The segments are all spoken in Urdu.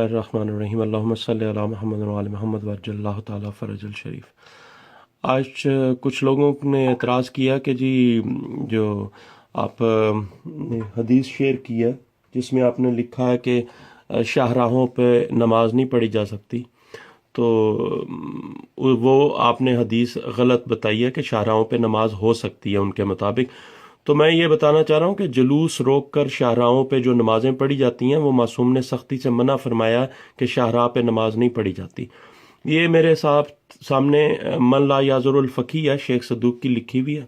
الرحمن الرحیم اللہم صلی علی محمد وعلی محمد وعجل اللہ تعالیٰ فرج الشریف۔ آج کچھ لوگوں نے اعتراض کیا کہ جی جو آپ نے حدیث شیئر کی ہے جس میں آپ نے لکھا ہے کہ شاہراہوں پہ نماز نہیں پڑھی جا سکتی، تو وہ آپ نے حدیث غلط بتائی ہے کہ شاہراہوں پہ نماز ہو سکتی ہے ان کے مطابق۔ تو میں یہ بتانا چاہ رہا ہوں کہ جلوس روک کر شاہراہوں پہ جو نمازیں پڑھی جاتی ہیں وہ معصوم نے سختی سے منع فرمایا کہ شاہراہ پہ نماز نہیں پڑھی جاتی۔ یہ میرے سامنے من لا یعذر الفقی ہے، شیخ صدوق کی لکھی ہوئی ہے،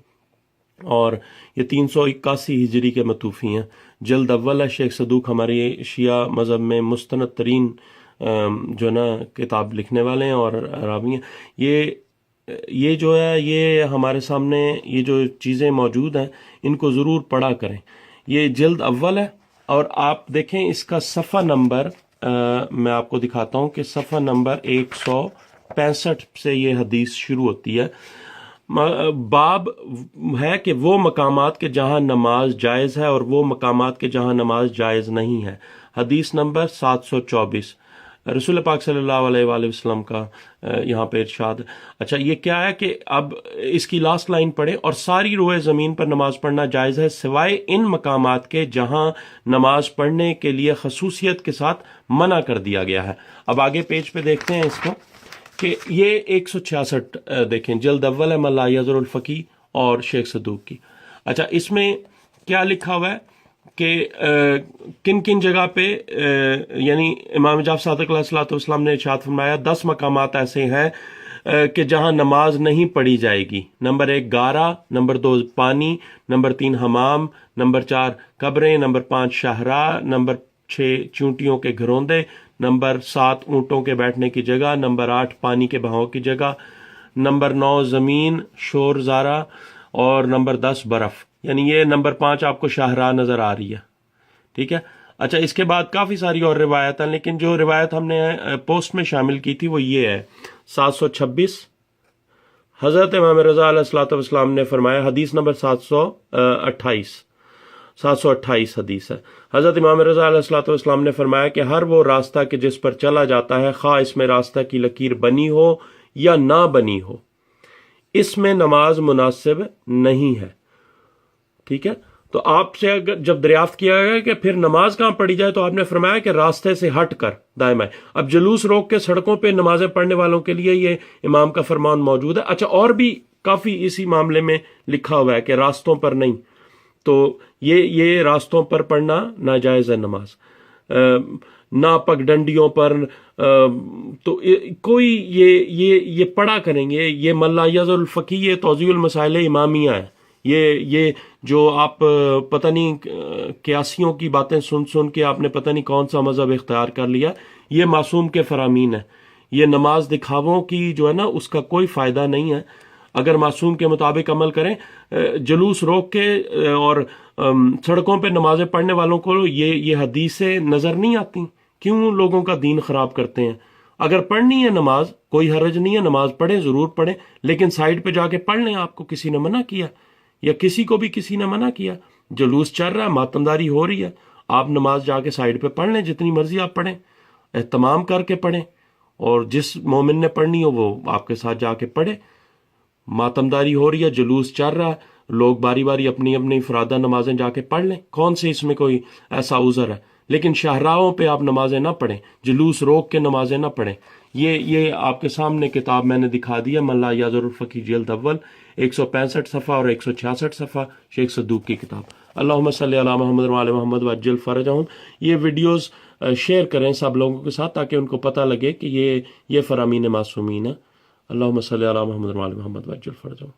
اور یہ 381 ہجری کے متوفی ہیں۔ جلد اول ہے شیخ صدوق، ہمارے شیعہ مذہب میں مستند ترین جو نا کتاب لکھنے والے ہیں اور راوی ہیں۔ یہ جو ہے یہ ہمارے سامنے یہ جو چیزیں موجود ہیں ان کو ضرور پڑھا کریں۔ یہ جلد اول ہے اور آپ دیکھیں اس کا صفحہ نمبر میں آپ کو دکھاتا ہوں کہ صفحہ نمبر 165 سے یہ حدیث شروع ہوتی ہے۔ باب ہے کہ وہ مقامات کے جہاں نماز جائز ہے اور وہ مقامات کے جہاں نماز جائز نہیں ہے۔ حدیث نمبر 724 رسول پاک صلی اللہ علیہ وآلہ وسلم کا یہاں پہ ارشاد۔ اچھا یہ کیا ہے کہ اب اس کی لاسٹ لائن پڑھیں، اور ساری روئے زمین پر نماز پڑھنا جائز ہے سوائے ان مقامات کے جہاں نماز پڑھنے کے لیے خصوصیت کے ساتھ منع کر دیا گیا ہے۔ اب آگے پیج پہ دیکھتے ہیں اس کو کہ یہ 166 دیکھیں، جلد اول ہے من لا یعذر الفقی اور شیخ صدوق کی۔ اچھا اس میں کیا لکھا ہوا ہے کہ کن کن جگہ پہ یعنی امام جعفر صادق علیہ السلام نے ارشاد فرمایا 10 مقامات ایسے ہیں کہ جہاں نماز نہیں پڑھی جائے گی۔ نمبر 1 گارا، نمبر 2 پانی، نمبر 3 حمام، نمبر 4 قبریں، نمبر 5 شاہراہ، نمبر 6 چونٹیوں کے گھروندے، نمبر 7 اونٹوں کے بیٹھنے کی جگہ، نمبر 8 پانی کے بہاؤ کی جگہ، نمبر 9 زمین شور زارہ، اور نمبر 10 برف۔ یعنی یہ نمبر 5 آپ کو شاہراہ نظر آ رہی ہے، ٹھیک ہے۔ اچھا اس کے بعد کافی ساری اور روایت ہیں، لیکن جو روایت ہم نے پوسٹ میں شامل کی تھی وہ یہ ہے 726۔ حضرت امام رضا علیہ السلام نے فرمایا، حدیث نمبر 728 حدیث ہے۔ حضرت امام رضا علیہ السلام نے فرمایا کہ ہر وہ راستہ کہ جس پر چلا جاتا ہے، خواہ اس میں راستہ کی لکیر بنی ہو یا نہ بنی ہو، اس میں نماز مناسب نہیں ہے، ٹھیک ہے۔ تو آپ سے اگر جب دریافت کیا گیا کہ پھر نماز کہاں پڑھی جائے تو آپ نے فرمایا کہ راستے سے ہٹ کر دائیں بائیں۔ اب جلوس روک کے سڑکوں پہ نمازیں پڑھنے والوں کے لیے یہ امام کا فرمان موجود ہے۔ اچھا اور بھی کافی اسی معاملے میں لکھا ہوا ہے کہ راستوں پر نہیں، تو یہ راستوں پر پڑھنا ناجائز ہے نماز، نہ پگڈنڈیوں پر، تو کوئی یہ پڑھا کریں گے۔ یہ من لا یعذر الفقی، یہ توضیح المسائل امامیہ ہے۔ یہ جو آپ پتہ نہیں قیاسیوں کی باتیں سن کے آپ نے پتہ نہیں کون سا مذہب اختیار کر لیا، یہ معصوم کے فرامین ہے۔ یہ نماز دکھاووں کی جو ہے نا اس کا کوئی فائدہ نہیں ہے۔ اگر معصوم کے مطابق عمل کریں، جلوس روک کے اور سڑکوں پہ نمازیں پڑھنے والوں کو یہ حدیثیں نظر نہیں آتی، کیوں لوگوں کا دین خراب کرتے ہیں؟ اگر پڑھنی ہے نماز کوئی حرج نہیں ہے، نماز پڑھیں، ضرور پڑھیں، لیکن سائڈ پہ جا کے پڑھ لیں۔ آپ کو کسی نے منع کیا یا کسی کو بھی کسی نے منع کیا؟ جلوس چل رہا ہے، ماتمداری ہو رہی ہے، آپ نماز جا کے سائڈ پہ پڑھ لیں، جتنی مرضی آپ پڑھیں، اہتمام کر کے پڑھیں، اور جس مومن نے پڑھنی ہو وہ آپ کے ساتھ جا کے پڑھے۔ ماتمداری ہو رہی ہے، جلوس چل رہا ہے، لوگ باری باری اپنی اپنی فرادہ نمازیں جا کے پڑھ لیں، کون سے اس میں کوئی ایسا عذر ہے؟ لیکن شاہراہوں پہ آپ نمازیں نہ پڑھیں، جلوس روک کے نمازیں نہ پڑھیں۔ یہ آپ کے سامنے کتاب میں نے دکھا دیا، من لا یعذر الفقی جلد اول، 165 صفحہ اور 166 صفحہ، شیخ صدوق کی کتاب۔ اللہم صلی علی محمد وعلی محمد وعجل فرجہم۔ یہ ویڈیوز شیئر کریں سب لوگوں کے ساتھ تاکہ ان کو پتہ لگے کہ یہ فرامین معصومین ہے۔ اللہم صلی علی محمد وعلی محمد وعجل فرجہم۔